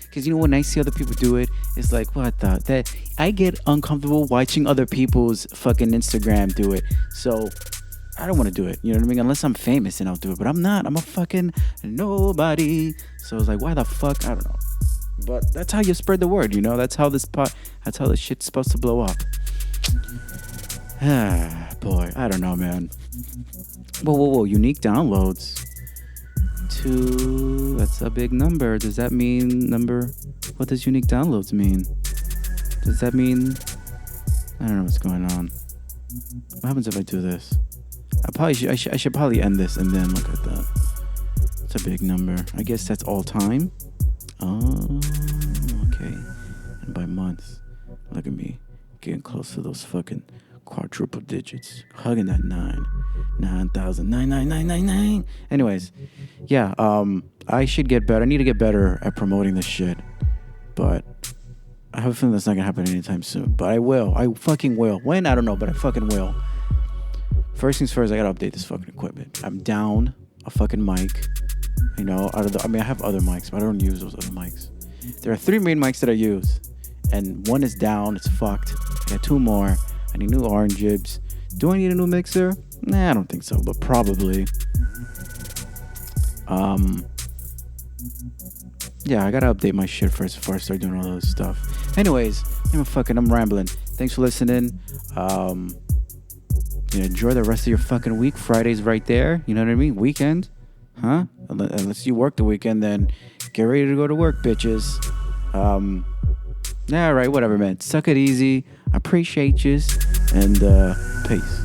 Because you know, when I see other people do it, it's like, what the? That I get uncomfortable watching other people's fucking Instagram do it. So I don't want to do it. You know what I mean? Unless I'm famous and I'll do it. But I'm not. I'm a fucking nobody. So it's like, why the fuck? I don't know. But that's how you spread the word, you know? That's how this shit's supposed to blow up. Ah, boy. I don't know, man. Whoa. Unique downloads. 2. That's a big number. Does that mean what does unique downloads mean? Does that mean, I don't know what's going on. What happens if I do this? I should probably end this and then look at that. It's a big number. I guess that's all time. Oh, okay. And by months, look at me getting close to those fucking quadruple digits, hugging that 9,999. Anyways, yeah. I should get better. I need to get better at promoting this shit, but I have a feeling that's not gonna happen anytime soon. But I will. I fucking will. When? I don't know, but I fucking will. First things first, I gotta update this fucking equipment. I'm down a fucking mic. You know, I have other mics, but I don't use those other mics. There are 3 main mics that I use, and 1 is down. It's fucked. I got 2 more. I need new orange jibs. Do I need a new mixer? Nah, I don't think so, but probably. Yeah, I gotta update my shit first before I start doing all this stuff. Anyways, I'm rambling. Thanks for listening. Enjoy the rest of your fucking week. Friday's right there. You know what I mean? Weekend. Huh? Unless you work the weekend, then get ready to go to work, bitches. Yeah, right, whatever, man. Suck it easy. I appreciate yous. And, peace.